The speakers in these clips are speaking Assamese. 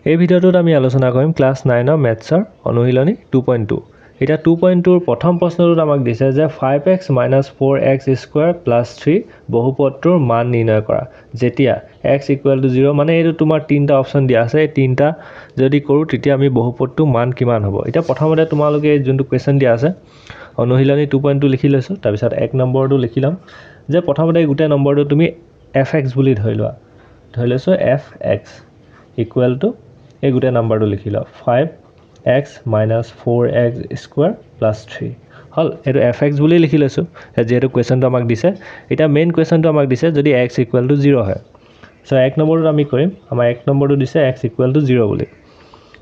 এই ভিডিওটোত আমি আলোচনা কৰিম ক্লাছ 9 মেথছৰ অনুশীলনী 2.2 এটা 2.2 ৰ প্ৰথম প্ৰশ্নটোত আমাক দিছে যে 5x - 4x স্কয়াৰ + 3 বহুপদটোৰ মান নিৰ্ণয় কৰা যেতিয়া x = 0 মানে এইটো তোমাৰ তিনটা অপচন দিয়া আছে এই তিনটা যদি কৰো তেতিয়া আমি বহুপদটোৰ মান কিমান হ'ব এটা প্ৰথমতে তোমালোকে যোনটো কোৱেশ্চন দিয়া আছে অনুশীলনী 2.2 লিখি লৈছো তাৰ পিছত 1 নম্বৰটো লিখি লম যে প্ৰথমতে গোটে নম্বৰটো তুমি fx বুলি ধৰি লৈছো fx = এই গোটে নাম্বাৰটো লিখি লও 5x - 4x স্কয়াৰ + 3 হল এটো fx বুলি লিখি লৈছো যেহেতু কোৱেশ্চনটো আমাক দিছে এটা মেইন কোৱেশ্চনটো আমাক দিছে যদি x = 0 হয় সো 1 নম্বৰটো আমি কৰিম আমাৰ 1 নম্বৰটো দিছে x = 0 বুলি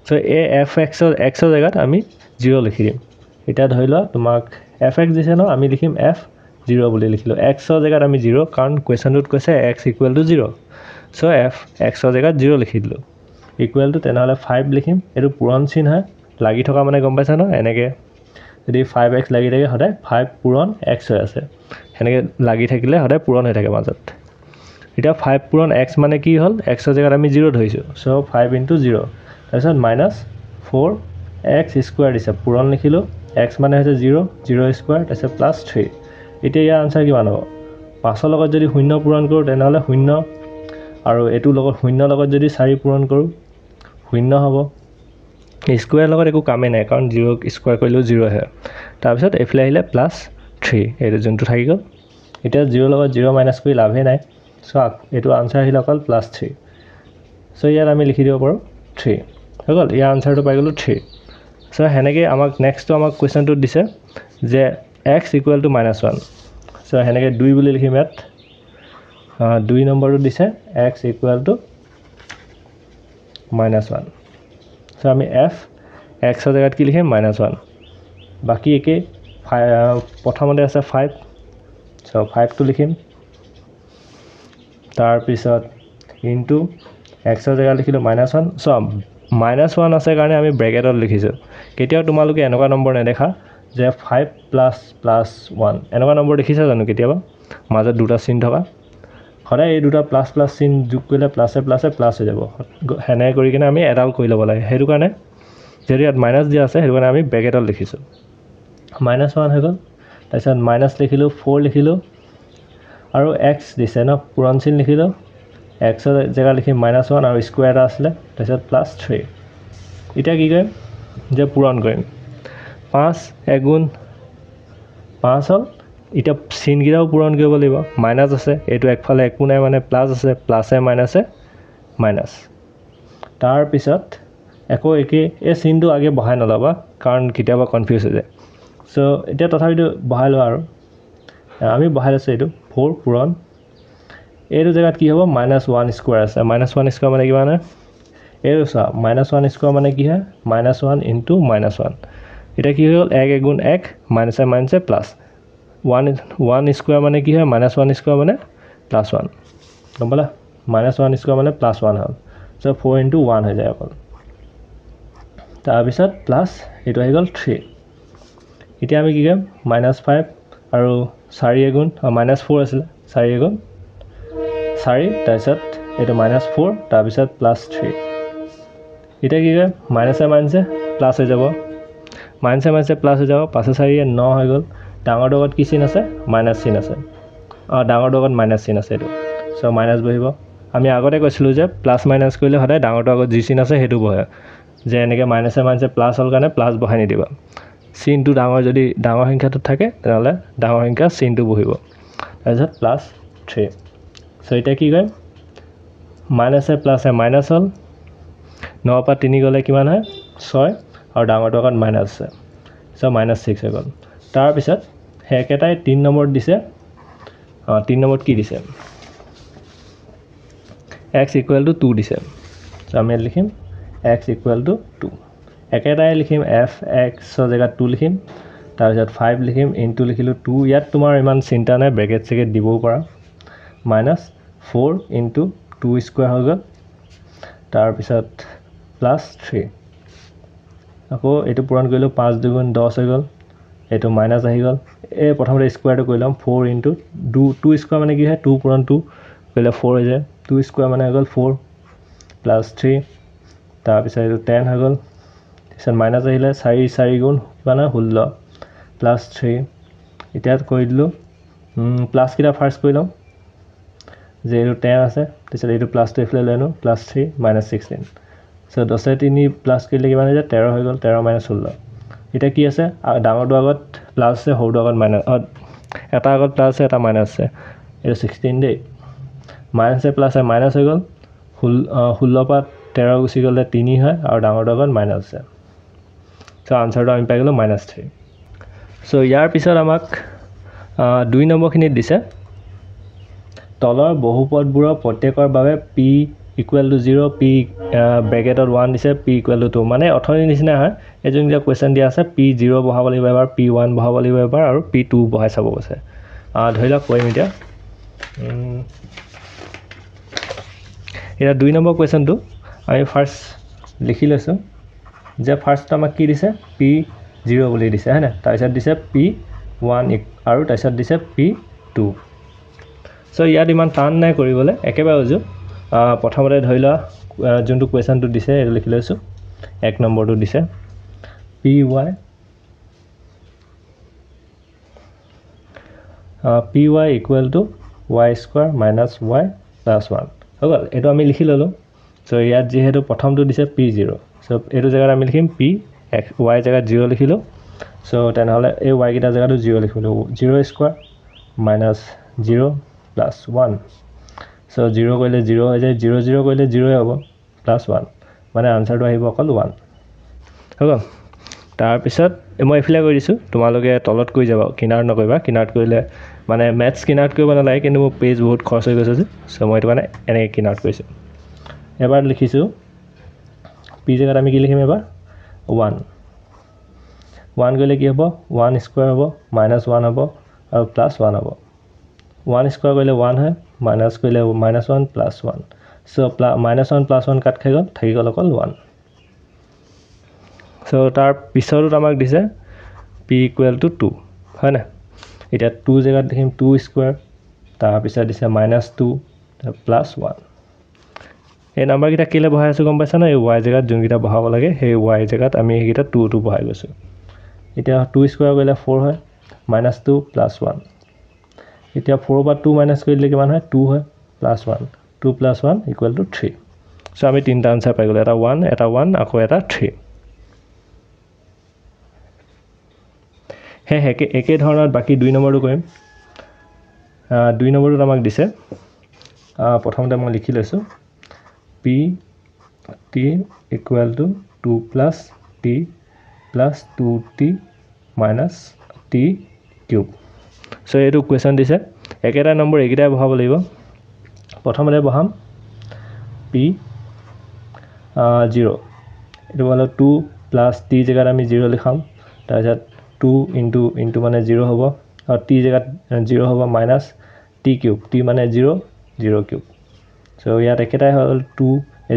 সো এই fx x ৰ জায়গাত আমি 0 লিখি দিম এটা ধৰি লও তোমাক fx দিছে ন আমি লিখিম f0 বুলি লিখিলো x ৰ জায়গাত আমি 0 কাৰণ কোৱেশ্চনটোত কৈছে x = 0 সো x ৰ জায়গাত 0 লিখি দিলো ইকুৱেল টু তেনেহলে 5 লিখিম এটো পূৰণ চিন হয় লাগি থকা মানে গম পাইছা ন এনেকে যদি 5x লাগি থাকে হদায় 5 পূৰণ x হৈ আছে এনেকে লাগি থাকিলে হদায় পূৰণ হৈ থাকে মাজত এটা 5 পূৰণ x মানে কি হল x ৰ জায়গাত আমি 0 ধৰিছো সো 5 * 0 তাৰপিছত -4x স্কয়াৰ দিছে পূৰণ লিখিলো x মানে হৈছে 0 0 স্কয়াৰ তাৰপিছত +3 এতিয়া ইয়াৰ আনসাৰ কিমান হ'ব 5 ৰ লগত যদি 0 পূৰণ কৰো তেনেহলে 0 আৰু এটো লগত 0 লগত যদি 4 পূৰণ কৰো 0 হ'ব স্কয়াৰ লগত একো কামে নাই কাৰণ 0 স্কয়াৰ কৰিলেও 0 হয় তাৰ পিছত এফালে আহিলে +3 এটো যোনটো থাকি গল এতিয়া 0 লগত 0 মাইনাস কৰি লাভে নাই সো এটো আনসাৰ আহিলে অকল +3 সো ইয়াত আমি লিখি দিব পাৰো 3 হৈ গল ইয়াৰ আনসাৰটো পাই গলো 3 সো হেনেকে আমাক নেক্সটটো আমাক কোৱেশ্চনটো দিছে যে x = -1 সো হেনেকে 2 বুলি লিখিম ইয়াত 2 নম্বৰটো দিছে x = -1 সো আমি f x ৰ জায়গাত কি লিখিম -1 বাকি একে প্ৰথমতে আছে 5 সো 5 টো লিখিম তাৰ পিছত ইনটু x ৰ জায়গাত লিখিলো -1 সো -1 আছে কাৰণে আমি ব্ৰেকেটত লিখিছো কেতিয়াও তোমালোকে এনেকুৱা নম্বৰ নেদেখা যে 5 + 1 এনেকুৱা নম্বৰ দেখিছা জানো কেতিয়াবা মাজত দুটা চিন থকা হদায় এই দুটা প্লাস চিন যোগ কৰিলে প্লাসে প্লাস হৈ যাব হেনে কৰি কিনে আমি এডাল কৰি ল'ব লাগে হেতু কাৰণে যদি ইয়াত মাইনাস দিয়া আছে হেতু কাৰণে আমি ব্ৰেকেটত লিখিছো -1 হৈ গল তাৰপিছত মাইনাস লিখিলো 4 লিখিলো আৰু x দিছে ন পূৰণ চিন লিখিলো x ৰ জায়গা লিখিম -1 আৰু স্কয়াৰ এটা আছিল তাৰপিছত +3 এতিয়া কি কৰিম যে পূৰণ কৰিম 5 * 5 হল এটা চিন গিৰাও পূৰণ কৰিব লাগিব মাইনাস আছে এটো একফালে একো নাই মানে প্লাস আছে প্লাসে মাইনাসে মাইনাস তাৰ পিছত একো একে এই চিনটো আগে বহাই নলবা কাৰণ কিটাবা কনফিউজ হৈ যায় সো এটা তথাপিটো বহাই লও আৰু আমি বহাই লৈছো এটো 4 পূৰণ এটো জায়গাত কি হ'ব -1 স্কয়াৰ আছে -1 স্কয়াৰ মানে কিমান হয় এটো চা -1 স্কয়াৰ মানে কি হয় -1 * -1 এটা কি হ'ল 1 * 1 মাইনাসে মাইনাসে প্লাস 1 স্কয়াৰ মানে কি হয় -1 স্কয়াৰ মানে +1 গম পালা -1 স্কয়াৰ মানে +1 হ'ল সো 4 * 1 হৈ যায় অকল তাৰ পিছত প্লাস এটো হৈ গল 3 এতিয়া আমি কি কৰিম -5 আৰু 4 * -4 আছিল 4 * 4 তাৰপিছত এটো -4 তাৰ পিছত +3 এতিয়া কি কৰিম মাইনাসে মাইনাসে প্লাস হৈ যাব মাইনাসে মাইনাসে প্লাস হৈ যাব 5 * 4 = 9 হৈ গল ডাঙৰ লগত কি চিন আছে মাইনাস চিন আছে ডাঙৰ লগত মাইনাস চিন আছে এটো সো মাইনাস বহিব আমি আগতে কৈছিলো যে প্লাস মাইনাস কৰিলে হদায় ডাঙৰটো আগত যি চিন আছে হেতু বহে যে এনেকে মাইনাসে মাইনাসে প্লাস হল কাৰণে প্লাস বহাই নিদিবা চিনটো ডাঙৰ যদি ডাঙৰ সংখ্যাটো থাকে তেনহলে ডাঙৰ সংখ্যা চিনটো বহিব তাৰপিছত +3 সো এটা কি কৰিম মাইনাসে প্লাসে মাইনাস হল 9 পৰা 3 গলে কিমান হয় 6 আৰু ডাঙৰটো আগত মাইনাস আছে সো -6 হৈ গল তাৰ পিছত হেকেটাই 3 নম্বৰত দিছে 3 নম্বৰত কি দিছে x = 2 দিছে সো আমি লিখিম x = 2 একেটাই লিখিম fx ৰ জায়গাত 2 লিখিম তাৰ পিছত 5 লিখিম ইনটু লিখিলো 2 ইয়াত তোমাৰ ইমান চিন্তা নাই ব্ৰেকেট সেকেট দিবও পাৰা -4 * 2 স্কয়াৰ হৈ গল তাৰ পিছত +3 আকৌ এটো পূৰণ কৰিলো 5 * 2 = 10 হৈ গল এটো মাইনাস আহি গল এই প্ৰথমতে স্কয়াৰটো কৰি লম 4 * 2 স্কয়াৰ মানে কি হয় 2 * 2 কৰিলে 4 হৈ যায় 2 স্কয়াৰ মানে হৈ গল 4 + 3 তাৰপিছত এইটো 10 হৈ গ'ল তাৰপিছত মাইনাছ আহিলে 4 গুণ কিমান 16 প্লাছ 3 এতিয়া কৰি দিলোঁ প্লাছ কেইটা ফাৰ্ষ্ট কৰি লওঁ যে এইটো 10 আছে তাৰপিছত এইটো প্লাছটো এইফালে লৈ আনো প্লাছ 3 মাইনাছ 16 চ' 10 3 প্লাছ কৰিলে কিমান হৈ যায় 13 হৈ গ'ল 13 মাইনাছ 16 এতিয়া কি আছে ডাঙৰটো আগত প্লাছ আছে সৰুটো আগত মাইনাছ এটা আগত প্লাছ আছে এটা মাইনাছ আছে এইটো 16 দেই মাইনাছে প্লাছে মাইনাছ হৈ গ'ল 16 পৰা 13 গুচি গ'লে 3 হয় আৰু ডাঙৰটো আগত মাইনাছ আছে চ' আনচাৰটো আমি পাই গ'লোঁ -3 চ' ইয়াৰ পিছত আমাক 2 নম্বৰখিনিত দিছে তলৰ বহুপদবোৰৰ প্ৰত্যেকৰ বাবে p = 0 p ব্ৰেকেটত 1 দিছে p = 2 মানে অথনি নিচিনা হয় এই যোনকেইটা কুৱেশ্যন দিয়া আছে p0 বহাব লাগিব এবাৰ p1 বহাব লাগিব এবাৰ আৰু p2 বহাই চাব কৈছে ধৰি লওক কৰিম এতিয়া 2 নম্বৰ কুৱেশ্যনটো আমি ফাৰ্ষ্ট লিখি লৈছোঁ যে ফাৰ্ষ্ট আমাক কি দিছে p0 বুলি দিছে হয়নে তাৰপিছত দিছে p1 আৰু তাৰপিছত দিছে p2 চ' ইয়াত ইমান টান নাই কৰিবলৈ একেবাৰে উজু প্ৰথমতে ধৰি লোৱা যোনটো কুৱেশ্যনটো দিছে এইটো লিখি লৈছোঁ 1 নম্বৰটো দিছে py = y² - y + 1 হৈ গ'ল এইটো আমি লিখি ল'লোঁ চ' ইয়াত যিহেতু প্ৰথমটো দিছে p0 চ' এইটো জেগাত আমি লিখিম p y জেগাত 0 লিখিলোঁ চ' তেনেহ'লে এই y কেইটা জেগাটো 0 লিখিলোঁ 0² - 0 + 1 চ' 0 কৰিলে 0 হৈ যায় 0 0 কৰিলে 0 হ'ব +1 মানে আনচাৰটো আহিব অকল 1 হৈ গ'ল তাৰপিছত মই এইফালে কৰি দিছোঁ তোমালোকে তলত কৰি যাবা কিনাৰত নকৰিবা কিনাৰত কৰিলে মানে মেথছ কিনাৰত কৰিব নালাগে কিন্তু মোৰ পেজ বহুত খৰচ হৈ গৈছে যে চ' মই এইটো মানে এনেকৈ কিনাৰত কৰিছোঁ এবাৰ লিখিছোঁ p জেগাত আমি কি লিখিম এবাৰ 1 কৰিলে কি হ'ব 1² হ'ব -1 হ'ব আৰু +1 হ'ব 1² কৰিলে 1 হয় মাইনাছ কৰিলে -1 +1 চ' -1 + 1 কাট খাই গ'ল থাকি গ'ল অকল 1 চ' তাৰ পিছতো আমাক দিছে p = 2 হয় নাই এতিয়া 2 জেগাত লিখিম 2² তাৰপিছত দিছে -2 +1 এই নাম্বাৰকেইটা কেলৈ বহাই আছোঁ গম পাইছা না এই y জেগাত যোনকেইটা বহাব লাগে সেই y জেগাত আমি সেইকেইটা 2 বহাই গৈছোঁ এতিয়া 2² কৰিলে 4 হয় -2 +1 এতিয়া 4 পৰা 2 মাইনাছ কৰি দিলে কিমান হয় 2 হয় +1 2 + 1 = 3 চ' আমি তিনিটা আনচাৰ পাই গ'লোঁ এটা 1 আকৌ এটা 3 একে ধৰণত বাকী 2 নম্বৰটো কৰিম 2 নম্বৰটোত আমাক দিছে প্ৰথমতে মই লিখি লৈছোঁ pt = 2 + t + 2t - t³ চ' এইটো কুৱেশ্যন দিছে একেটা নম্বৰ এইকেইটাই বহাব লাগিব প্ৰথমতে বহাম p0 এইটো হ'ল 2 + t জেগাত আমি 0 লিখাম তাৰপিছত 2 * মানে 0 হ'ব আৰু t জেগাত 0 হ'ব -t³ t মানে 0 0³ চ' ইয়াত একেটাই হ'ল 2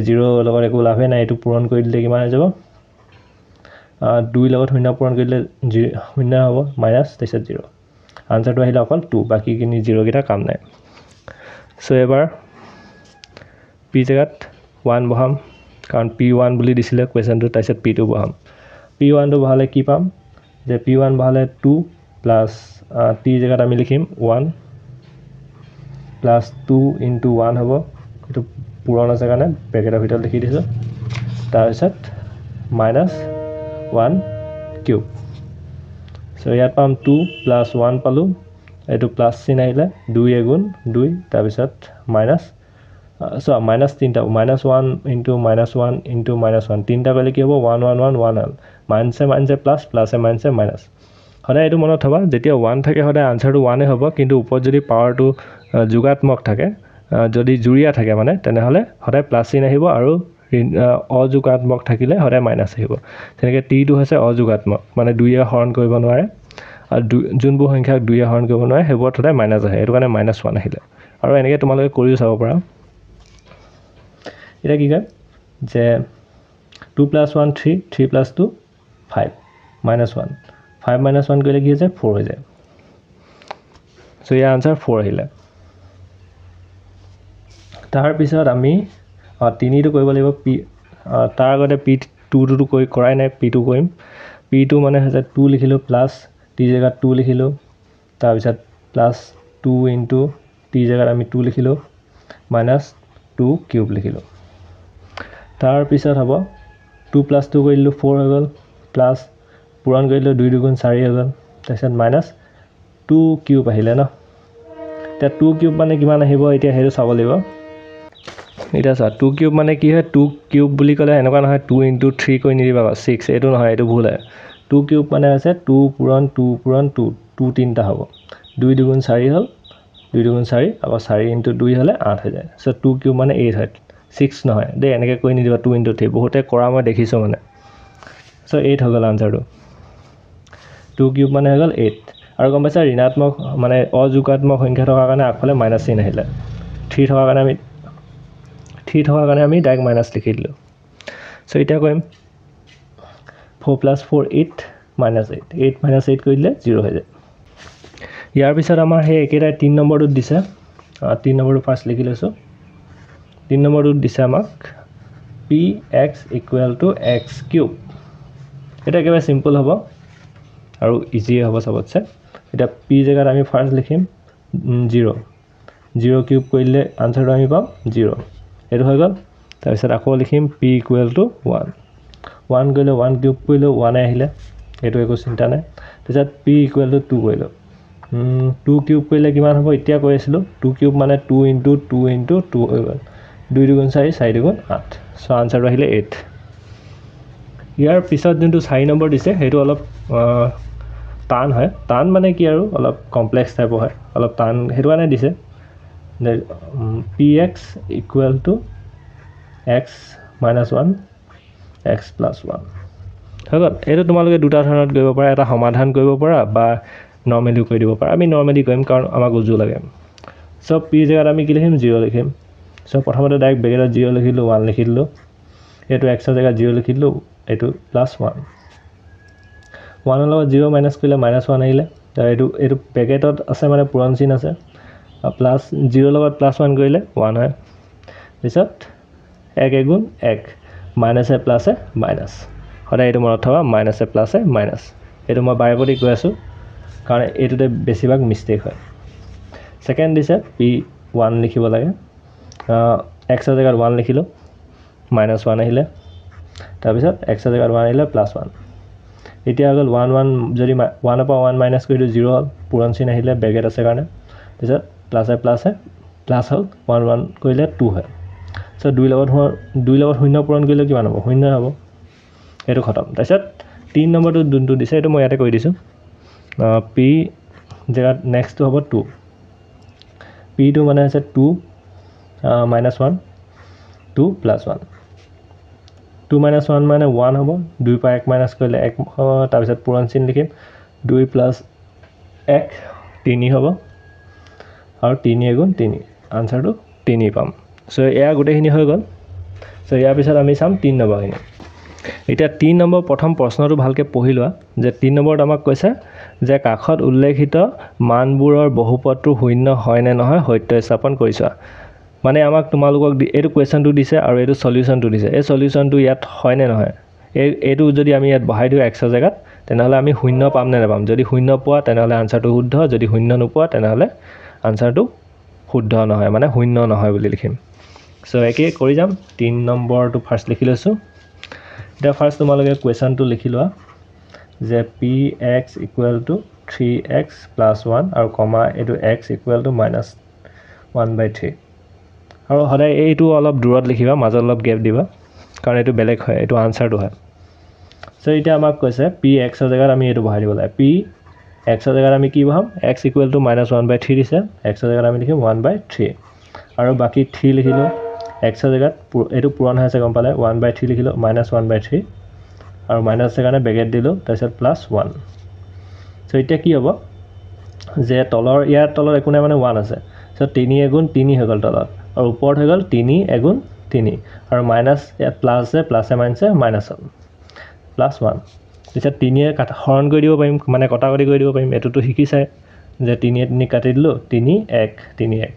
0 লগত একো লাভেই নাই এইটো পূৰণ কৰি দিলে কিমান হৈ যাব 2 লগত 0 পূৰণ কৰি দিলে 0 হ'ব মাইনাছ তাৰপিছত 0 আনচাৰটো আহিলে অকল 2 বাকীখিনি 0 কেইটা কাম নাই চ' এবাৰ p জেগাত 1 বহাম কাৰণ p1 বুলি দিছিলে কুৱেশ্যনটো তাৰপিছত p2 বহাম p1টো বহালে কি পাম যে p1 বহালে 2 + t জেগাত আমি লিখিম 1 + 2 × 1 হ'ব এইটো পূৰণ আছে কাৰণে ব্ৰেকেটৰ ভিতৰত লিখি দিছোঁ তাৰপিছত -1³ চ' ইয়াত পাম 2 + 1 পালোঁ এইটো প্লাছ চিন আহিলে 2 × 2 তাৰপিছত মাইনাছ -3 -1 × -1 তিনিটা কৰিলে কি হ'ব 1 1 1 1 হ'ল মাইনাছে প্লাছ প্লাছে মাইনাছে মাইনাছ সদায় এইটো মনত থ'বা যেতিয়া 1 থাকে সদায় আনচাৰটো 1 হ'ব কিন্তু ওপৰত যদি পাৱাৰটো যোগাত্মক থাকে যদি জুৰীয়া থাকে মানে তেনেহ'লে সদায় প্লাছ চিন আহিব আৰু অযোগাত্মক থাকিলে সদায় মাইনাছ আহিব তেনেকৈ টিটো হৈছে অযোগাত্মক মানে 2য়ে হৰণ কৰিব নোৱাৰে আৰু যোনবোৰ সংখ্যাক 2য়ে হৰণ কৰিব নোৱাৰে সেইবোৰত সদায় মাইনাছ আহে এইটো কাৰণে -1 আহিলে আৰু এনেকৈ তোমালোকে কৰিও চাব পাৰা এটা কি কয় যে 2 + 1 3 3 + 2 5 -1 5 - 1 কৰিলে কি হৈ যায় 4 হৈ যায় চ' ইয়াৰ আনচাৰ 4 আহিলে তাৰপিছত আমি 3টো কৰিব লাগিব তাৰ আগতে P2 কৰাই নাই P2 কৰিম P2 মানে হৈছে 2 লিখিলোঁ প্লাছ T জেগাত 2 লিখিলোঁ তাৰপিছত প্লাছ 2 ইনটু T জেগাত আমি 2 লিখিলোঁ মাইনাছ 2 কিউব লিখিলোঁ তাৰপিছত হ'ব 2 প্লাছ 2 কৰি দিলোঁ 4 হৈ গ'ল প্লাছ পূৰণ কৰি দিলোঁ 2 2 4 হৈ গ'ল তাৰপিছত মাইনাছ 2 কিউব আহিলে ন এতিয়া 2 কিউব মানে কিমান আহিব এতিয়া সেইটো চাব লাগিব এটা চা 2 কিউব মানে কি হয় 2 কিউব বুলি ক'লে এনেকুৱা নহয় 2 ইনটু 3 কৰি নিদিবা 6 এইটো নহয় এইটো ভুল হয় 2 কিউব মানে আছে 2 পূৰণ 2 পূৰণ 2 2 তিনিটা হ'ব 2 2 4 হ'ল 2 2 4 আকৌ 4 ইনটু 2 হ'লে 8 হৈ যায় সো 2 কিউব মানে 8 হয় 6 নহয় দেই এনেকৈ কৰি নিদিবা 2 ইনটু 3 বহুতে কৰা মই দেখিছোঁ মানে সো 8 হৈ গ'ল আনসাৰটো 2 কিউব মানে হৈ গ'ল 8 আৰু গম পাইছা ঋণাত্মক মানে অযোগাত্মক সংখ্যা থকাৰ কাৰণে আগফালে মাইনাছ চিন আহিলে 3 থকাৰ কাৰণে আমি ডাইৰেক্ট মাইনাছ লিখি দিলোঁ সো এতিয়া কৰিম 4 + 4 8 -8 8 - 8 কৰি দিলে 0 হৈ যায় ইয়াৰ পিছত আমাৰ সেই একেটাই 3 নম্বৰটোত দিছে 3 নম্বৰটো ফাৰ্ষ্ট লিখি লৈছোঁ 3 নম্বৰটোত দিছে আমাক px = x³ এটা একেবাৰে সিম্পল হ'ব আৰু ইজি হ'ব সবতছে এটা p জেগাত আমি ফাৰ্ষ্ট লিখিম 0 0 কিউব কৰিলে আনসাৰটো আমি পাম 0 এটো হৈ গ'ল তাৰপিছত আকৌ লিখিম p = 1 1 কৰিলে 1 কিউব কৰিলে 1 আহিলে এটো একো চিন্তা নাই তাৰপিছত p = 2 কৰিলো 2 কিউব কৰিলে কিমান হ'ব এতিয়া কৈ আছিলো 2 কিউব মানে 2 * 2 * 2 হৈ গ'ল 2 2 4 4 2 8 সো আনসাৰটো আহিলে 8 ইয়াৰ পিছত যোনটো 4 নম্বৰ দিছে হেতু অলপ টান হয় টান মানে কি আৰু অলপ কমপ্লেক্স টাইপৰ হয় অলপ টান হেতু কাৰণে দিছে px = x - 1 x + 1 হল এটো তোমালোকে দুটা ধৰণত কৰিব পাৰা এটা সমাধান কৰিব পাৰা বা নৰমালি কৰি দিব পাৰা আমি নৰমালি কৰিম কাৰণ আমাক উজু লাগে সো p জেগাত আমি কি লিখিম 0 লিখিম সো প্ৰথমতে ডাইৰেক্ট ব্ৰেকেটত 0 লিখিলো 1 লিখি দিলো এটো x ৰ জেগাত 0 লিখি দিলো এটো +1 1 ৰ লগত 0 মাইনাস কৰিলে -1 আহিলে এটো ব্ৰেকেটত আছে মানে পূৰণ চিন আছে প্লাস 0 লগত +1 কৰিলে 1 হয় পিছত 1 * 1 মাইনাসে প্লাসে মাইনাস হদাই এটো মনত থবা মাইনাসে প্লাসে মাইনাস এটো মই বাৰে প্ৰতি কৈ আছো কাৰণ এটোতে বেছিভাগ মিস্টেক হয় সেকেন্ড দিছে p1 লিখিব লাগে x ৰ জেগাত 1 লিখিলো -1 আহিলে তাৰ পিছত x ৰ জেগাত 1 আহিলে +1 এতিয়া আগল 1 1 যদি 1 ৰ পৰা 1 মাইনাস কৰি 0 হল পূৰণ চিন আহিলে ব্ৰেকেট আছে কাৰণে পিছত প্লাসে প্লাস হল 1 1 কৰিলে 2 হয় সো 2 লগত 0 পূৰণ কৰিলে কিমান হ'ব 0 হ'ব এটো খতম তাৰপিছত 3 নম্বৰটো যোনটো দিছে এটো মই ইয়াতে কৈ দিছো p জেগাত নেক্সট হ'ব 2 p2 মানে আছে 2 - 1 2 + 1 2 - 1 মানে 1 হ'ব 2 পৰা 1 মাইনাস কৰিলে 1 তাৰ পিছত পূৰণ চিন লিখিম 2 + 1 3 হ'ব আৰু 3 * 3 আনসাৰটো 3 পাম সো এয়া গোটেইখিনি হৈ গ'ল সো ইয়াৰ পিছত আমি চাম 3 নম্বৰখিনি এতিয়া 3 নম্বৰ প্ৰথম প্ৰশ্নটো ভালকে পঢ়ি লোৱা যে 3 নম্বৰত আমাক কৈছে যে কাখত উল্লেখিত মানবোৰৰ বহুপদটো শূন্য হয় নে নহয় সত্য স্থাপন কৰিছা মানে আমাক তোমালোকক এটো কোৱেশ্চনটো দিছে আৰু এটো সলিউশনটো দিছে এই সলিউশনটো ইয়াত হয় নে নহয় এটো যদি আমি ইয়াত বহাই দিও x ৰ জেগাত তেনেহলে আমি শূন্য পাম নে নাপাম যদি শূন্য পোৱা তেনেহলে আনসাৰটো শুদ্ধ যদি শূন্য নোপোৱা তেনেহলে আনসাৰটো শুদ্ধ নহয় মানে শূন্য নহয় বুলি লিখিম সো একে কৰি যাম 3 নম্বৰটো ফাৰ্স্ট লিখি লৈছো এটা ফাৰ্স্ট তোমালোকে কোৱেশ্চনটো লিখি লোৱা যে px = 3x + 1 আৰু কমা এটো x = -1/3 আৰু হদাই এইটো অলপ দূৰত লিখিবা মাজত অলপ গ্যাপ দিবা কাৰণ এটো বেলেগ হয় এটো আনসাৰটো হয় সো এটা আমাক কৈছে px ৰ জেগাত আমি এটো বহাই দিব লাগে px ৰ জেগাত আমি কি বহাম x = -1/3 দিছে x ৰ জেগাত আমি লিখিম 1/3 আৰু বাকি 3 লিখিলো x ৰ জেগাত এটো পূৰণ হৈছে গম পালে 1/3 লিখিলো -1/3 আৰু মাইনাস কাৰণে ব্ৰেকেট দিলো তাৰপিছত +1 সো এতিয়া কি হ'ব যে তলৰ ইয়াৰ তলত একো নাই মানে 1 আছে সো 3 * 3 হৈ গ'ল তলত আৰু ওপৰত হৈ গ'ল 3 * 3 আৰু মাইনাস ইয়াত প্লাস আছে প্লাসে মাইনাসে মাইনাস হ'ল +1 পিছত 3 এ হৰণ কৰি দিব পাৰিম মানে কটাকটি কৰি দিব পাৰিম এটোটো শিকিছাই যে 3 এ 3 কাটি দিলো 3 1 3 1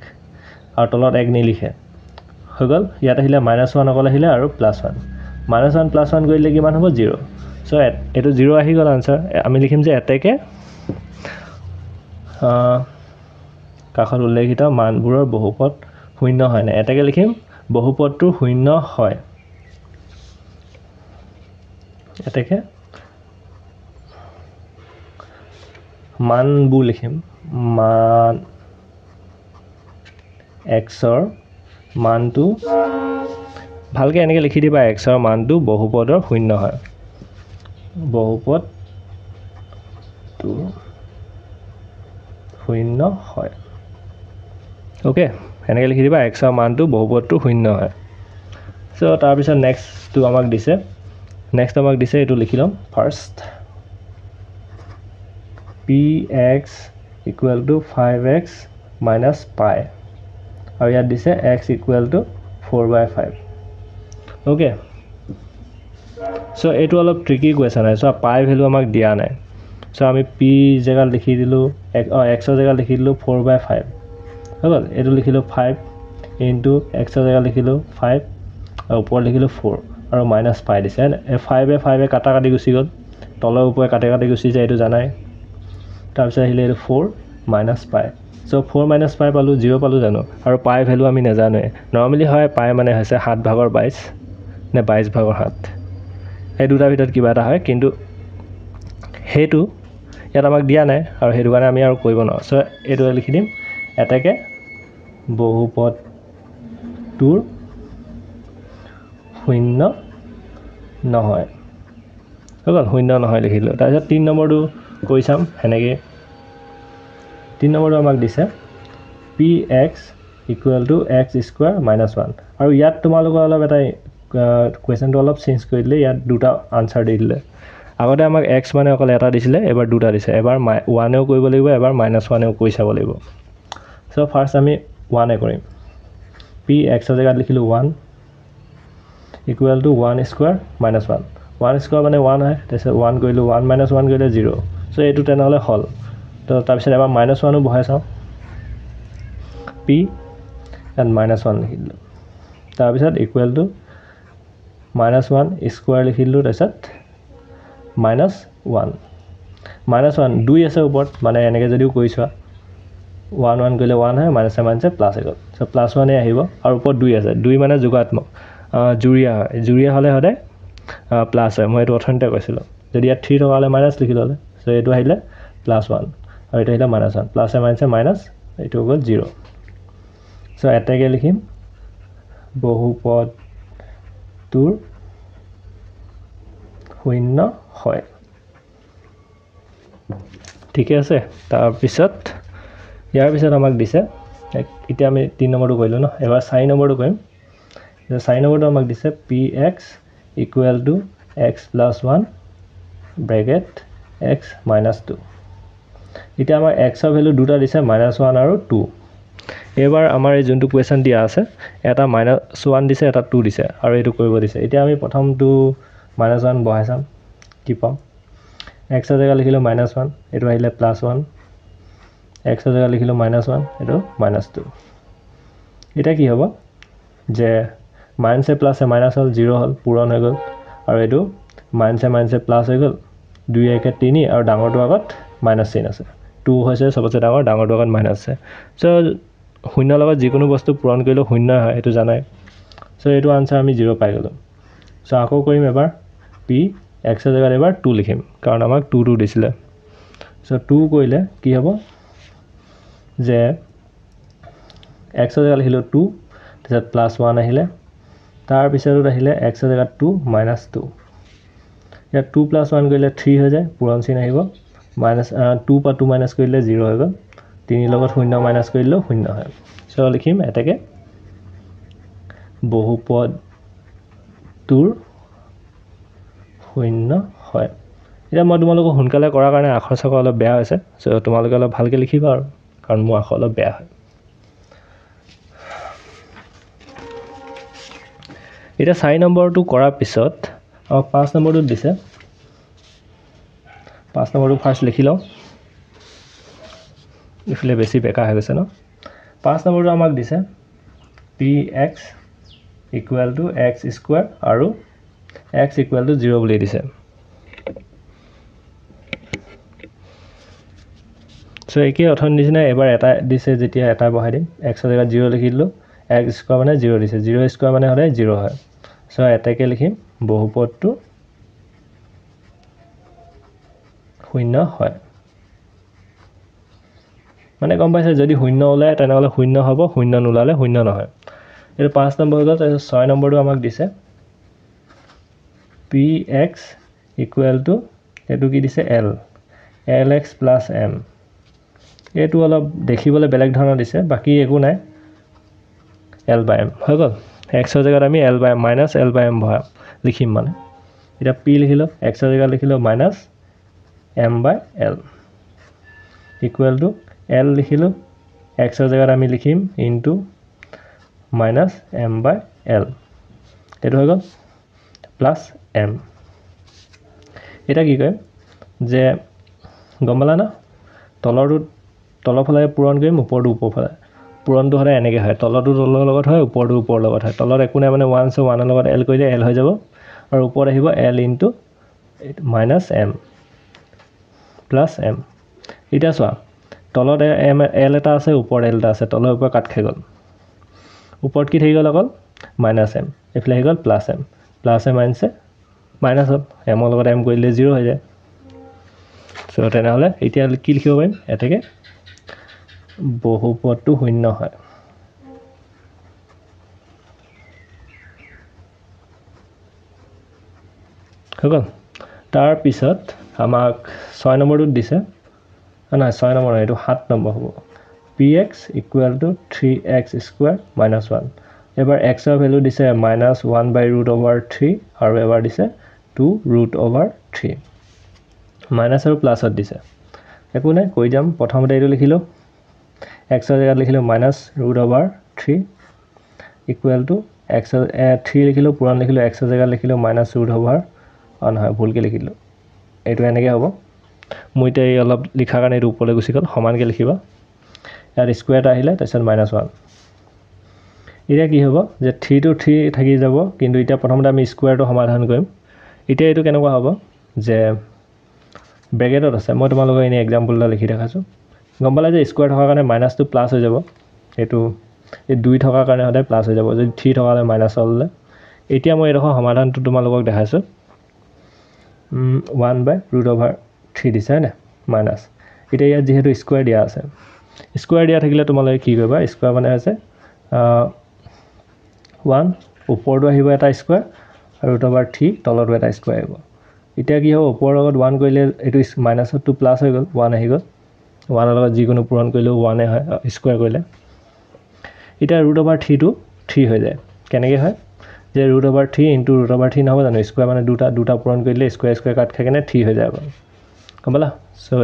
আৰু তলত 1 নিলিখে হৈ গ'ল ইয়াত আহিলে -1 অকল আহিলে আৰু +1 -1 + 1 কৰিলে কিমান হ'ব 0 সো এটো 0 আহি গ'ল আনসাৰ আমি লিখিম যে এতেকে কাষত উল্লেখিত মানবোৰৰ বহুপদ শূন্য হয় না এতেকে লিখিম বহুপদটো শূন্য হয় এতেকে মানবোৰ লিখিম মান x ৰ মানটো ভালকে এনেকে লিখি দিবা x ৰ মানটো বহুপদৰ শূন্য হয় বহুপদটো শূন্য হয় ওকে এনেকে লিখি দিবা x ৰ মানটো বহুপদটো শূন্য হয় সো তাৰ পিছত নেক্সট টো আমাক দিছে এটো লিখি লম ফাৰ্স্ট px = 5x - pi আৰু ইয়াত দিছে x = 4/5 ওকে সো এটো অলপ ট্ৰিকি কোৱেশ্চন হয় সো পাই ভ্যালু আমাক দিয়া নাই সো আমি p জায়গা লিখি দিলো x ৰ জায়গা লিখি দিলো 4/5 হল এটো লিখিলো 5 * x ৰ জায়গা লিখিলো 5 আৰু ওপৰ লিখিলো 4 আৰু -pi দিছে 5 এ 5 এ কাটা কাটি গুচি গল তলৰ ওপৰে কাটা কাটি গুচি যায় এটো জানাই তাৰ পিছত আহিলে 4 - pi সো 4 - pi পালো 0 পালো জানো আৰু পাই ভ্যালু আমি নাজানো নরমালি হয় পাই মানে হৈছে 7/22 নে 22/7 এই দুটা ভিতৰত কিবা এটা হয় কিন্তু হেতু ইয়াত আমাক দিয়া নাই আৰু হেতু কাৰণে আমি আৰু কৰিব নোৱাৰো সো এটো লিখি দিম এটাকে বহুপদটোৰ শূন্য নহয় হল শূন্য নহয় লিখিলো তাৰ পিছত 3 নম্বৰটো কৈ চাম হেনেকে 3 নম্বৰটো আমাক দিছে px = x² - 1 আৰু ইয়াত তোমালোকৰ অলপ এটা কোৱেশ্চনটো অলপ চেঞ্জ কৰি দিলে ইয়াত দুটা আনসাৰ দি দিলে আগতে আমাক x মানে অকল এটা দিছিলে এবাৰ দুটা দিছে এবাৰ 1 এও কৰিব লাগিব এবাৰ -1 এও কৈ চাব লাগিব সো ফাৰ্স্ট আমি 1 এ কৰিম px ৰ জায়গাত লিখিলো 1 = 1² - 1 1² মানে 1 হয় তাৰপিছত 1 কৰিলো 1 - 1 কৰিলে 0 সো এটো তেনেহলে হল তো তাৰ পিছত এবাৰ -1 ও বহাই চাও p and -1 লিখি দিলো তাৰ পিছত = -1² লিখি দিলো তাৰপিছত -1 -1 2 আছে ওপৰত মানে এনেকে যদিও কৈছোৱা 1 1 কৰিলে 1 হয় মাইনাস প্লাস হৈ গল সো +1 এ আহিব আৰু ওপৰত 2 আছে 2 মানে যোগাত্মক জুৰিয়া হয় জুৰিয়া হলে হলে প্লাস হয় মই এটো অথনতে কৈছিলো যদি ইয়াত 3 থকা হলে মাইনাস লিখি ললে সো এটো আহিলে +1 আৰু এটা আহিলে -1 প্লাস এ মাইনাস এটো গল 0 সো এটাকে লিখিম বহুপদটোৰ শূন্য হয় ঠিক আছে তাৰ পিছত ইয়াৰ পিছত আমাক দিছে এতিয়া আমি 3 নম্বৰটো কৰিলো ন এবাৰ 4 নম্বৰটো কৰিম 4 নম্বৰটো আমাক দিছে px = x + 1 ব্ৰেকেট x - 2 এতিয়া আমাৰ x ৰ ভ্যালু দুটা দিছে -1 আৰু 2 এবাৰ আমাৰ এই যোনটো কোৱেশ্চন দিয়া আছে এটা -1 দিছে এটা 2 দিছে আৰু এটো কৰিব দিছে এতিয়া আমি প্ৰথমটো -1 বহাই চাম কি পাম x ৰ জায়গা লিখিলো -1 এটো আহিলে +1 x ৰ জায়গা লিখিলো -1 এটো -2 এটা কি হ'ব যে মাইনাস এ প্লাস এ মাইনাস হল 0 হল পূৰণ হৈ গল আৰু এটো মাইনাস এ প্লাস হৈ গল 2 1 3 আৰু ডাঙৰটো আগত মাইনাস চিন আছে 2 হৈছে সবচে ডাঙৰটো আগত মাইনাস আছে সো শূন্য লগত যিকোনো বস্তু পূৰণ কৰিলে শূন্য হয় এটো জানাই সো এটো আনসাৰ আমি 0 পাই গলো সো আকৌ কৰিম এবাৰ p x ৰ জায়গাত এবাৰ 2 লিখিম কাৰণ আমাক 2 দিছিলে সো 2 কৰিলে কি হ'ব যে x ৰ জায়গাত লিখিলো 2 তাৰপিছত +1 আহিলে তাৰ পিছতো আহিলে x ৰ জায়গাত 2 -2 ইয়াত 2 + 1 কৰিলে 3 হৈ যায় পূৰণ চিন আহিব -2 পা 2 মাইনাস কৰিলে 0 হৈ গল 3 লগত 0 মাইনাস কৰিলে 0 হয় সো লিখিম এটাকে বহুপদটোৰ শূন্য হয় এতিয়া মই তোমালোকক সোনকালে কৰাৰ কাৰণে আখৰ চাখৰ অলপ বেয়া হৈছে সো তোমালোকে অলপ ভালকে লিখিবা আৰু কাৰণ মোৰ আখৰ অলপ বেয়া হয় এটা 4 নম্বৰটো কৰাৰ পিছত 5 নম্বৰটো দিছে 5 নম্বৰটো ফাৰ্স্ট লিখি লও ইফালে বেছি বেকা হৈ গৈছে ন 5 নম্বৰটো আমাক দিছে px = x² আৰু x ইকুৱেল টু 0 বুলি দিছে সো একেই অথন নিচিনা এবাৰ এটা দিছে যেতিয়া এটা বহাই দিম x ৰ জেগাত 0 লিখি দিলো x স্কয়াৰ মানে 0 দিছে 0 স্কয়াৰ মানে হলে 0 হয় সো এটাকে লিখিম বহুপদটো শূন্য হয় মানে গম পাইছে যদি শূন্য ওলায় তেনেহলে শূন্য হ'ব শূন্য নোলালে শূন্য নহয় এর 5 নম্বৰ হ'ল তাৰ 6 নম্বৰটো আমাক দিছে px ইকুৱেল টু এটো কি দিছে l lx + m এটো অলপ দেখিবলৈ বেলেগ ধৰণৰ দিছে বাকি একো নাই l/m হৈ গল x ৰ জায়গাত আমি l/m - l/m ভৰা লিখিম মানে এটা p লিখিলো x ৰ জায়গাত লিখিলো -m/l ইকুৱেল টু l লিখিলো x ৰ জায়গাত আমি লিখিম ইনটু -m/l এটো হৈ গল প্লাস m এটা কি কয় যে গমলা না তলফালে পূৰণ কৰিম ওপৰটো ওপৰফালে পূৰণটো হলে এনেকৈ হয় তলটো তলৰ লগত হয় ওপৰটো ওপৰৰ লগত হয় তলত একো নাই মানে 1 * 1 ৰ লগত l কৰিলে l হৈ যাব আৰু ওপৰত আহিব l * -m + m এটা চোৱা তলত l এটা আছে ওপৰত l এটা আছে তলৰ ওপৰ কাট খাই গল ওপৰত কি থাকি গল অকল -m এফালে আহি গল +m +m মাইনাস m ৰ লগত m কৰিলে 0 হৈ যায় সো তেনেহলে এতিয়া কি লিখিব পাৰিম এটাকে বহুপদটো শূন্য হয় হগল তাৰ পিছত আমাক 6 নম্বৰটো দিছে না 6 নম্বৰ এটো 7 নম্বৰ হ'ব px ইকুৱেল টু 3x² - 1 এবাৰ x ৰ ভ্যালু দিছে -1/√3 আৰু এবাৰ দিছে 2√3 মাইনাস আৰু প্লাসত দিছে একো নাই কৈ যাম প্ৰথমতে এটো লিখিলো x ৰ জায়গাত লিখিলো -√3 ইকুৱেল টু x 3 লিখিলো পুৰণ লিখিলো x ৰ জায়গাত লিখিলো -√, নহয় ভুলকে লিখিলো এটো এনেকৈ হ'ব মইতে অলপ লিখা কাৰণে এটো ওপৰলৈ গুছি গল সমানকে লিখিবা ইয়াৰ স্কয়াৰটা আহিলে তাৰছত -1 এতিয়া কি হ'ব যে 3 to 3 থাকি যাব কিন্তু এতিয়া প্ৰথমতে আমি স্কয়াৰটো সমাধান কৰিম এতিয়া এটো কেনেকুৱা হ'ব যে ব্ৰেকেটত আছে মই তোমালোকক এনে এক্সাম্পল এটা লিখি দেখাছো গম পালা যে স্কয়াৰ থকাৰ কাৰণে মাইনাসটো প্লাস হৈ যাব এটো এই 2 থকাৰ কাৰণে হদাই প্লাস হৈ যাব যদি 3 থকালে মাইনাস হ'লে এতিয়া মই এটো সমাধানটো তোমালোকক দেখাইছো 1/√3 দিছে না মাইনাস এতিয়া ইয়াত যেহেতু স্কয়াৰ দিয়া আছে স্কয়াৰ দিয়া থাকিলে তোমালোকে কি কৰিবা স্কয়াৰ মানে আছে 1 ওপৰটো আহিব এটা স্কয়াৰ আৰু √3 তলটো এটা স্কয়াৰ আহিব এতিয়া কি হ'ব ওপৰৰ লগত 1 কৰিলে এটো মাইনাসটো প্লাস হৈ গল 1 আহি গল 1 ৰ লগত যিকোনো পূৰণ কৰিলে 1 এ হয় স্কয়াৰ কৰিলে এতিয়া √3 টো 3 হৈ যায় কেনেকৈ হয় যে √3 * √3 নহব জানো স্কয়াৰ মানে দুটা পূৰণ কৰিলে স্কয়াৰ কাট খাই কেনে 3 হৈ যাব কমলা সো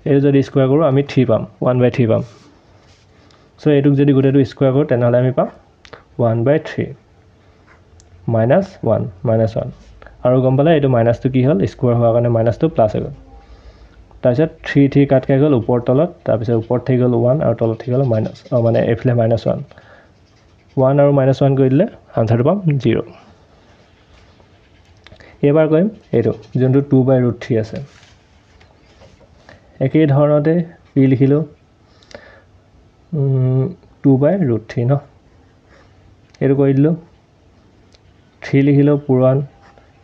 এই যদি স্কয়াৰ কৰো আমি 3 পাম 1/3 পাম সো এটুক যদি গোটেটো স্কয়াৰ কৰো তেনেহলে আমি পাম 1/3 -1 আৰু গম পালে এটো মাইনাসটো কি হল স্কয়াৰ হোৱাৰ কাৰণে মাইনাসটো প্লাস হৈ গল তাৰপিছত 3 কাট খাই গল ওপৰ তলত তাৰপিছত ওপৰত থাকি গল 1 আৰু তলত থাকি গল মাইনাস মানে এফলে -1 1 আৰু -1 কৰি দিলে আনসাৰটো পাম 0 এবাৰ কৰিম এটো যোনটো 2/√3 আছে একেই ধৰণতে p লিখিলো 2/√3 ন এটো কৰি দিলো 3 লিখিলো পুৰণ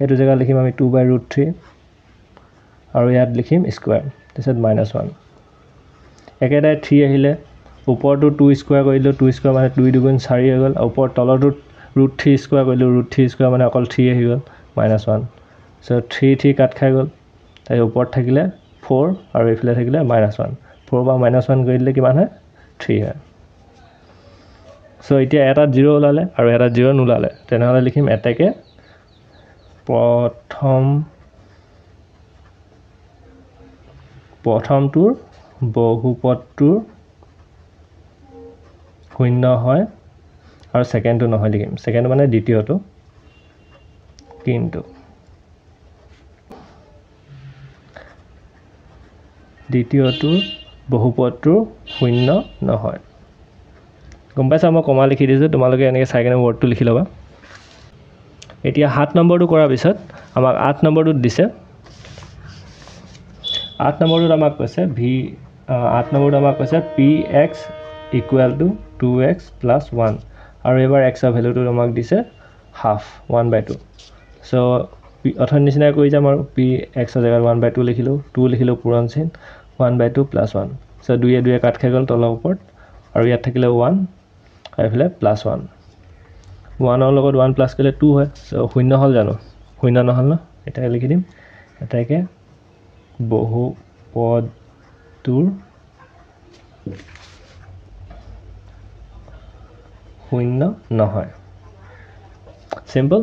এটো জায়গা লিখিম আমি 2/√3 আৰু ইয়াত লিখিম স্কয়াৰ তাৰছত -1 একেটাই 3 আহিলে ওপৰটো 2 স্কয়াৰ কৰিলো 2 স্কয়াৰ মানে 2 * 2 = 4 হৈ গল ওপৰ তলটো √3 স্কয়াৰ কৰিলো √3 স্কয়াৰ মানে অকল 3 আহি গল -1 সো 3 কাট খাই গল তাই ওপৰত থাকিলে 4 আৰু ইফালে থাকিলে -1 4 বা -1 কৰি দিলে কিমান হয় 3 হয় সো এতিয়া এটা 0 ওলালে আৰু এটা 0 নোলালে তেনেহলে লিখিম এটাকে প্ৰথমটোৰ বহুপদটোৰ শূন্য হয় আৰু সেকেন্ডটো নহয় লিখিম সেকেন্ড মানে দ্বিতীয়টো কিন্তু দ্বিতীয়টো বহুপদটোৰ শূন্য নহয় গম পাইছা মই কমা লিখি দিছো তোমালোকে এনেকৈ চাই কেনে ওৱৰ্ডটো লিখি লবা এতিয়া 7 নম্বৰটো কৰাৰ পিছত আমাক 8 নম্বৰটোত দিছে 8 নম্বৰটোত আমাক কৈছে 8 নম্বৰটোত আমাক কৈছে px equal to 2x plus 1 আৰু এবাৰ x ৰ ভ্যালুটো আমাক দিছে half 1/2 সো অথৰ নিচিনা কৰি যাম আৰু px ৰ জায়গাত 1/2 লিখিলো 2 লিখিলো পূৰণ চিন 1/2 plus 1 সো 2 এ 2 কাট খাই গল তলৰ ওপৰত আৰু ইয়াত থাকিলে 1 আৰু ইফালে প্লাস 1 1 ৰ লগত 1 প্লাস কৰিলে 2 হয় সো শূন্য হল জানো শূন্য নহল না এটা লিখি দিম এটাকে বহুপদটোৰ শূন্য নহয় সিম্পল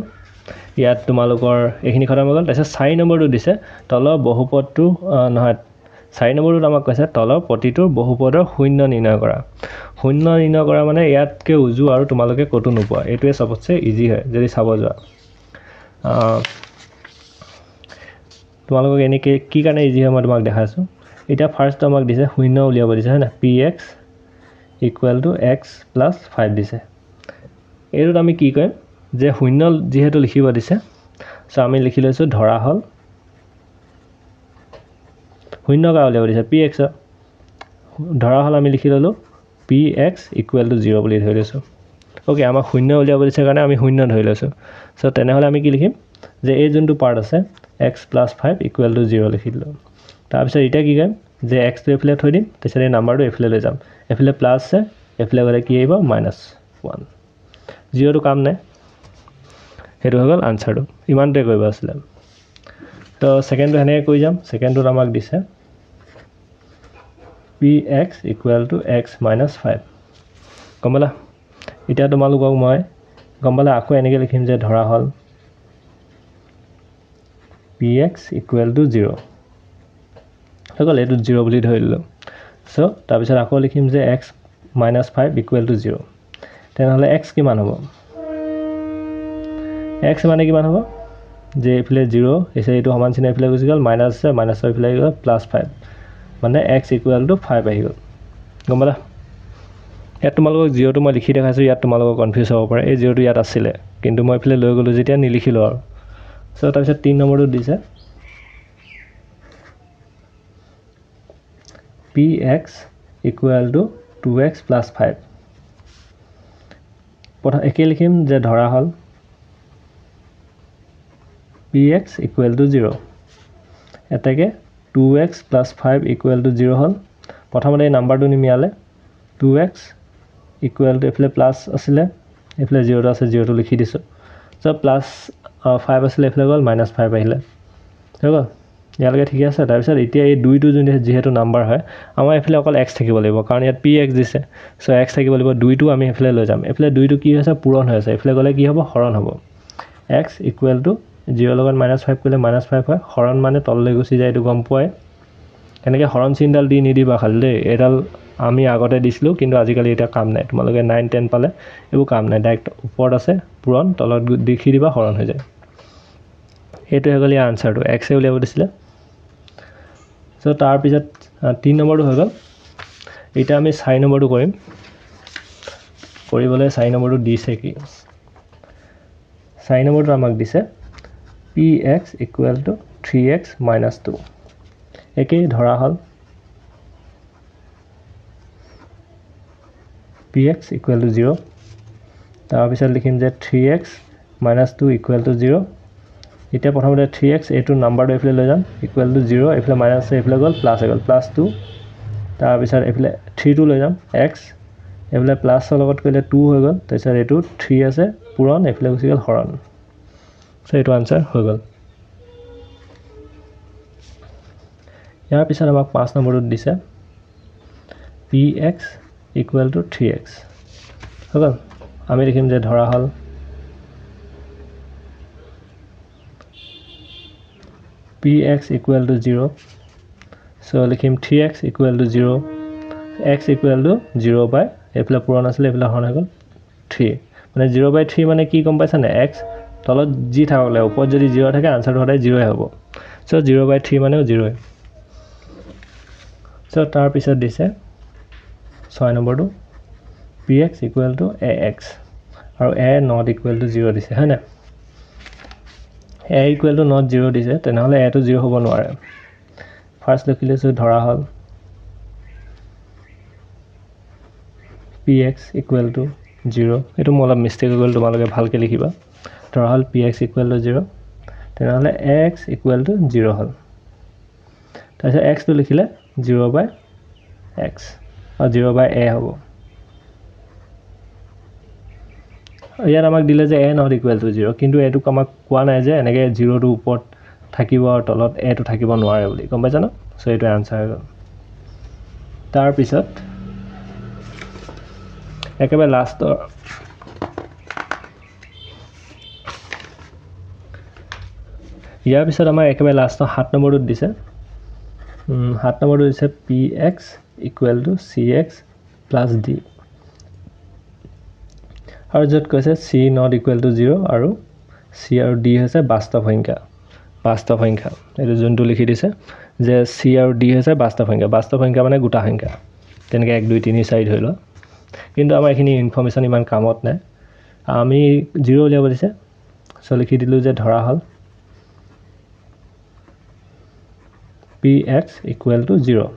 ইয়াত তোমালোকৰ এইখিনি খতম হৈ গল তাৰপিছত 4 নম্বৰটো দিছে তলৰ বহুপদটো নহয় 4 নম্বৰটোত আমাক কৈছে তলৰ প্ৰতিটোৰ বহুপদৰ শূন্য নিৰ্ণয় কৰা মানে ইয়াতকে উজু আৰু তোমালোকে কতো নোপোৱা এটোৱে সবতছে ইজি হয় যদি চাব যোৱা তোমালোকক এনেকে কি কাৰণে ইজি হয় মই তোমাক দেখাইছো এটা ফাৰ্স্ট আমাক দিছে শূন্য উলিয়াব দিছে হয় না px equal to x plus 5 দিছে এটোত আমি কি কৰিম যে শূন্য যেহেতু লিখিব দিছে সো আমি লিখি লৈছো ধৰা হল শূন্য কা উলিয়াব দিছে px ধৰা হল আমি লিখি ললো px equal to 0 বুলি ধৰি লৈছো ওকে আমাক শূন্য উলিয়াব দিছে কাৰণে আমি শূন্য ধৰি লৈছো সো তেনে হলে আমি কি লিখিম যে এই যোনটো পাৰ্ট আছে x plus 5 equal to 0 লিখি দিলো তাৰ পিছত এটা কি কৰিম যে x টো এফালে থৈ দিম তাৰপিছত এই নাম্বাৰটো এফালে লৈ যাম এফালে প্লাস আছে এফালে গলে কি আহিব -1 0 টো কাম নাই হেতু হৈ গল আনসাৰটো ইমানতে কৰিব আছিল তো সেকেন্ডটো হেনে কৈ যাম সেকেন্ডটো আমাক দিছে px equal to x minus 5 কমলা এটা তোমালোকক মই গমলা আকৌ এনেকে লিখিম যে ধৰা হল px equal to 0 হগল এটো 0 বুলি ধৰিলো সো তাৰ পিছত আকৌ লিখিম যে x minus 5 equal to 0 তেনহলে x কিমান হ'ব x মানে কিমান হ'ব যে ইফালে 0 এসে এটো সমান চিন ইফালে গুছি গল মাইনাস আছে মাইনাস ইফালে গল +5 মানে x equal to 5 আহি গল গমলা ইয়াত তোমালোকক 0 টো মই লিখি দেখাইছো ইয়াত তোমালোকক কনফিউজ হ'ব পাৰে এই 0 টো ইয়াত আছিল কিন্তু মই ইফালে লৈ গলো যেতিয়া নিলিখিলো আৰু সো তাৰ পিছত 3 নম্বৰটো দিছে px equal to 2x plus 5 প্ৰথম একে লিখিম যে ধৰা হল px equal to 0 এটাকে 2x plus 5 equal to 0 হল প্ৰথমতে এই নাম্বাৰটো নিমিয়ালে 2x equal to এফালে প্লাস আছিল এফালে 0 আছে 0 টো লিখি দিছো সো প্লাস 5 আছিল এফালে গল -5 আহিলে হগল ইয়ালৈকে ঠিক আছে তাৰ পিছত এতিয়া এই দুইটো যেহেতু নাম্বাৰ হয় আমাৰ এফালে অকল x থাকিব লাগিব কাৰণ ইয়াত px দিছে সো x থাকিব লাগিব দুইটো আমি এফালে লৈ যাম এফালে দুইটো কি হৈছে পূৰণ হৈ আছে এফালে গলে কি হ'ব হৰণ হ'ব x equal to 0 লগত -5 কৰিলে -5 হয় হৰণ মানে তললৈ গুছি যায় এটো গম পোৱাই এনেকে হৰণ চিনডাল দি নিদিবা খালি দেই এডাল আমি আগতে দিছিলো কিন্তু আজিকালি এটা কাম নাই তোমালোকে 9 10 পালে এও কাম নাই ডাইৰেক্ট ওপৰত আছে পূৰণ তলত দেখি দিবা হৰণ হৈ যায় এটো হৈ গল আনসাৰটো x এ উলিয়াব দিছিলে সো তাৰ পিছত 3 নম্বৰটো হৈ গল এটা আমি 4 নম্বৰটো কৰিম কৰিবলৈ 4 নম্বৰটো দিছে কি 4 নম্বৰটো আমাক দিছে px equal to 3x minus 2 একে ধৰা হল px equal to 0 তাৰ পিছত লিখিম যে 3x minus 2 equal to 0 এটা প্ৰথমতে 3x এটো নাম্বাৰটো এফালে লৈ যাম equal to 0 এফালে মাইনাস এফালে গল প্লাস হৈ গল +2 তাৰ পিছত এফালে 3 টো লৈ যাম x এফালে প্লাসৰ লগত কৰিলে 2 হৈ গল তাৰপিছত এটো 3 আছে পূৰণ এফালে গুছি গল হৰণ সো এটো আনসাৰ হৈ গল ইয়াৰ পিছত আমাক 5 নম্বৰটো দিছে px equal to 3x হগল আমি লিখিম যে ধৰা হল px equal to 0 so লিখিম 3x equal to 0 x equal to 0 by এফালে পূৰণ আছিল এফালে হৰণ হৈ গল 3 মানে 0/3 মানে কি গম পাইছা না x তলত জি থাকলে ওপৰত যদি 0 থাকে আনসাৰটো হদাই 0 হ'ব সো 0/3 মানে 0 সো তাৰ পিছত দিছে 6 নম্বৰটো px equal to ax আৰু a not equal to 0 দিছে হয় না a ইকুৱেল টু নট 0 দিছে তেনেহ'লে a টো 0 হ'ব নোৱাৰে ফাৰ্ষ্ট লিখি লৈছোঁ ধৰা হ'ল px ইকুৱেল টু 0 এইটো মই অলপ মিষ্টেক হৈ গ'ল তোমালোকে ভালকৈ লিখিবা ধৰা হ'ল px ইকুৱেল টু 0 তেনেহ'লে x ইকুৱেল টু 0 হ'ল তাৰপিছত x টো লিখিলে 0/x আৰু 0/a হ'ব ইয়াত আমাক দিলে যে a not equal to 0 কিন্তু এটোক আমাক কোৱা নাই যে এনেকৈ 0 টো ওপৰত থাকিব আৰু তলত a টো থাকিব নোৱাৰে বুলি গম পাইছা ন সো এইটো আনসাৰ হৈ গ'ল তাৰ পিছত একেবাৰে লাষ্টৰ ইয়াৰ পিছত আমাৰ একেবাৰে লাষ্টৰ 7 নম্বৰটো দিছে 7 নম্বৰটো দিছে px equal to cx plus d আৰু য'ত কৈছে c not equal to 0 আৰু c আৰু d হৈছে বাস্তৱ সংখ্যা এইটো যোনটো লিখি দিছে যে c আৰু d হৈছে বাস্তৱ সংখ্যা মানে গোটা সংখ্যা তেনেকৈ 1 2 3 4 ধৰি লও কিন্তু আমাৰ এখিনি ইনফৰমেশন ইমান কামত নাই আমি 0 উলিয়াব দিছে সো লিখি দিলো যে ধৰা হ'ল px equal to 0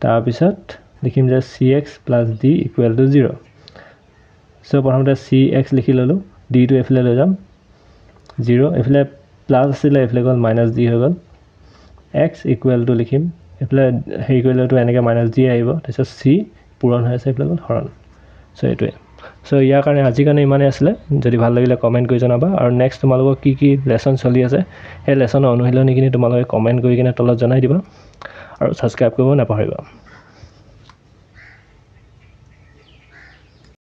তাৰ পিছত লিখিম যে cx plus d equal to 0 so প্ৰথমতে cx লিখি ললো d টো এফালে লৈ যাম 0 এফালে প্লাস আছিল এফালে গল মাইনাস d হৈ গল x equal to লিখিম এফালে হেই কৰিলেটো এনেকৈ মাইনাস d আহিব তাৰপিছত c পূৰণ হৈ আছে এফালে গল হৰণ সো এইটোৱে সো ইয়াৰ কাৰণে আজি কাৰণে ইমানে আছিল যদি ভাল লাগিলে কমেন্ট কৰি জনাবা আৰু নেক্সট তোমালোকৰ কি লেসন চলি আছে এই লেসনৰ অনুশীলনীখিনি তোমালোকে কমেন্ট কৰি কিনে তলত জনাই দিবা আৰু সাবস্ক্ৰাইব কৰিব নাপাহৰিবা